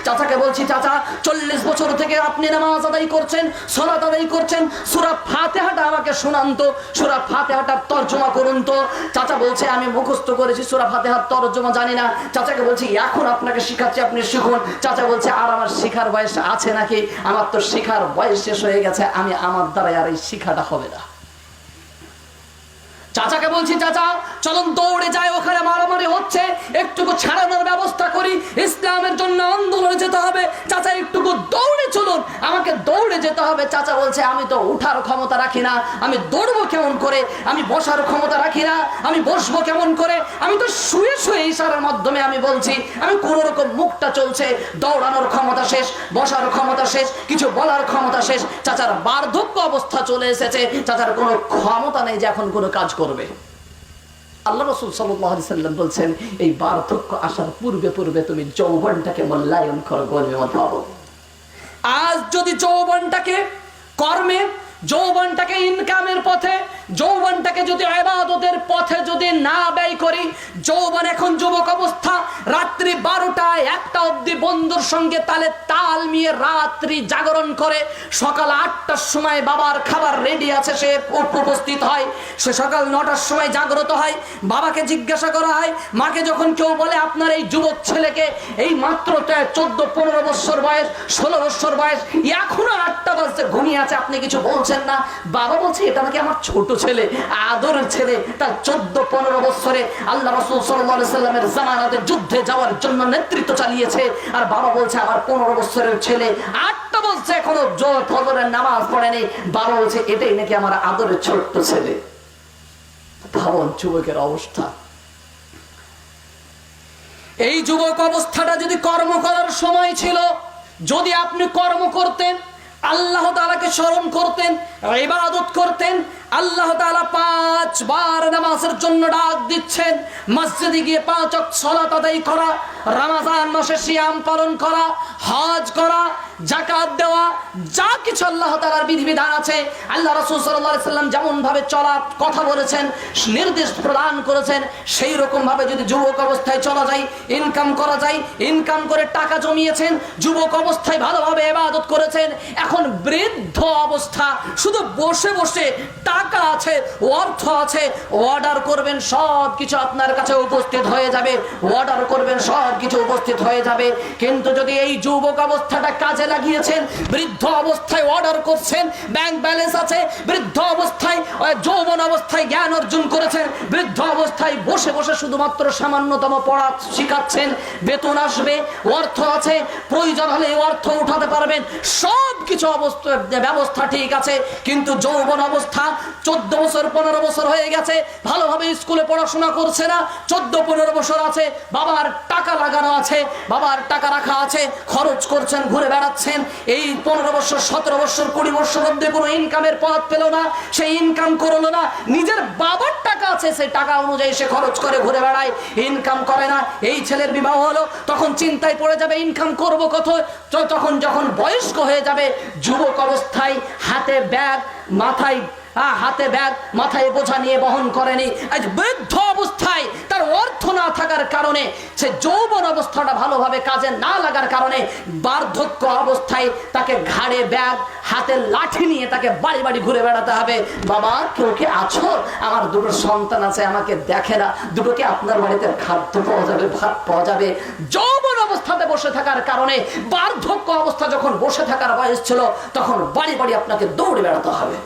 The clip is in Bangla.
চাচাকে বলছি, চাচা 40 বছর থেকে আপনি নামাজ আদায় করছেন, সালাত আদায় করছেন, সূরা ফাতিহাটা আমাকে শোনান তো, সূরা ফাতিহাটার তরজমা করুন তো। চাচা বলছে আমি মুখস্থ করেছি, সূরা ফাতিহার তরজমা জানি না। চাচাকে বলছি এখন আপনাকে শিখাচ্ছি, আপনি শিখুন। চাচা বলছে আর আমার শিখার বয়স আছে নাকি? আমার তো শিখার বয়স শেষ হয়ে গেছে, আমার দ্বারা আর এই শিখাটা হবে না। চাচাকে বলছি, চাচা চলুন দৌড়ে যায়, ওখানে মারামারি হচ্ছে, একটুকু ছাড়ানোর ব্যবস্থা করি, ইসলামের জন্য আন্দোলনে যেতে হবে। চাচা একটুকু দৌড়ে চলুন, আমাকে দৌড়ে যেতে হবে। চাচা বলছে আমি তো উঠার ক্ষমতা রাখি না, আমি দৌড়বো কেমন করে? আমি বসার ক্ষমতা রাখি না, আমি বসবো কেমন করে? আমি তো শুয়ে শুয়ে ইশারার মাধ্যমে আমি বলছি, আমি কোন রকম মুখটা চলছে, দৌড়ানোর ক্ষমতা শেষ, বসার ক্ষমতা শেষ, কিছু বলার ক্ষমতা শেষ। চাচার বার্ধক্য অবস্থা চলে এসেছে, চাচার কোনো ক্ষমতা নেই যে এখন কোনো কাজ করবে। আল্লাহ রাসূল সাল্লাল্লাহু আলাইহি সাল্লাম বলছেন এই বার্ধক্য আসার পূর্বে পূর্বে তুমি যৌবনটাকে মূল্যায়ন করো, গণিমত ভাবো। আজ যদি যৌবনটাকে কর্মে, যৌবনটাকে ইনকামের পথে, যৌবনটাকে যদি ইবাদতের পথে যদি না ব্যয় করি, যৌবন এখন যুবক অবস্থা, রাত্রি 12টায় 1টা অবধি বন্ধুর সঙ্গে তালে তাল মিয়ে রাত্রি জাগরণ করে, সকাল 8টার সময় বাবার খাবার রেডি আছে সে উপস্থিত হয়, সে সকাল 9টার সময় জাগ্রত হয়। বাবাকে জিজ্ঞাসা করা হয়, মাকে যখন কেউ বলে আপনার এই যুবক ছেলেকে এই মাত্র 14-15 বছর বয়স, 16 বছর বয়স, এখনো 8টা বাজতে ঘুমিয়ে আছে, আপনি কিছু বলছেন না? বাবা বলছে এটা নাকি আমার ছোট ছেলে, আদরের ছেলে, তার 14-15 বছরে আল্লাহ রাসূল সাল্লাল্লাহু আলাইহি সাল্লামের জামানাতে যুদ্ধে যাওয়ার জন্য নেতৃত্ব চালিয়েছে। আর বাবা বলছে আমার 15 বছরের ছেলে 8টা বলছে এখনো ফজরের নামাজ পড়েনি। বাবা বলছে এটাই নাকি আমার আদরের ছোট্ট ছেলে। ভাবুন যুবকের অবস্থা। এই যুবক অবস্থাটা যদি কর্ম করার সময় ছিল, যদি আপনি কর্ম করতেন, আল্লাহ তাআলাকে স্মরণ করতেন, ইবাদত করতেন, আল্লাহ তাআলা 5 বার নামাজের জন্য ডাক দিচ্ছেন, মসজিদে গিয়ে 5 ওয়াক্ত সালাত আদায় করা, রমজান মাসে সিয়াম পালন করা, হজ করা, যাকাত দেওয়া, যা কিছু আল্লাহ তাআলার বিধিবিধান আছে, আল্লাহ রাসূল সাল্লাল্লাহু আলাইহি সাল্লাম যেমন ভাবে চলার কথা বলেছেন, নির্দেশ প্রদান করেছেন, সেই রকম ভাবে যদি যুবক অবস্থায় চলা যায়, ইনকাম করা যায়, ইনকাম করে টাকা জমিয়েছেন, যুবক অবস্থায় ভালোভাবে ইবাদত করেছেন, এখন বৃদ্ধ অবস্থা, শুধু বসে বসে টাকা আছে, অর্থ আছে, অর্ডার করবেন সব কিছু আপনার কাছে উপস্থিত হয়ে যাবে, অর্ডার করবেন সব কিছু উপস্থিত হয়ে যাবে। কিন্তু যদি এই যুবক অবস্থাটা কাজে লাগিয়েছেন, বৃদ্ধ অবস্থায় অর্ডার করছেন, ব্যাংক ব্যালেন্স আছে, বৃদ্ধ অবস্থায় যৌবন অবস্থায় জ্ঞান অর্জন করেছেন, বৃদ্ধ অবস্থায় বসে বসে শুধুমাত্র সামান্যতম পড়া শিখাচ্ছেন, বেতন আসবে, অর্থ আছে, প্রয়োজন হলে অর্থ উঠাতে পারবেন, সব কিছু ব্যবস্থা ঠিক আছে। কিন্তু যৌবন অবস্থা 14 বছর 15 বছর হয়ে গেছে, ভালোভাবে স্কুলে পড়াশোনা করছে না, 14-15 বছর আছে, বাবার টাকা লাগানো আছে, বাবার টাকা রাখা আছে, খরচ করছেন, ঘুরে বেড়াচ্ছেন। এই 15 বছর 17 বছর 20 বছর মধ্যে কোনো ইনকামের পথ পেল না, সেই ইনকাম করলো না, নিজের বাবার টাকা আছে, সেই টাকা অনুযায়ী সে খরচ করে ঘুরে বেড়ায়, ইনকাম করে না। এই ছেলের বিবাহ হলো, তখন চিন্তায় পড়ে যাবে ইনকাম করব কত, তখন যখন বয়স্ক হয়ে যাবে, যুবক অবস্থায় হাতে ব্যাগ, মাথায় বোঝা নিয়ে বহন করেনি, আজ বৃদ্ধ অবস্থায় তার অর্থ না থাকার কারণে, সে যৌবন অবস্থাটা ভালোভাবে কাজে না লাগার কারণে, বার্ধক্য অবস্থায় তাকে ঘাড়ে ব্যাগ, হাতে লাঠি নিয়ে তাকে বাড়ি বাড়ি ঘুরে বেড়াতে হবে। বাবা কেউ কি আছো? আমার 2টো সন্তান আছে, আমাকে দেখে না, দুটোকে আপনার বাড়িতে খাদ্য পাওয়া যাবে, ভাত পাওয়া যাবে। যৌবন অবস্থাতে বসে থাকার কারণে, বার্ধক্য অবস্থা যখন বসে থাকার বয়স ছিল, তখন বাড়ি বাড়ি আপনাকে দৌড়ে বেড়াতে হবে।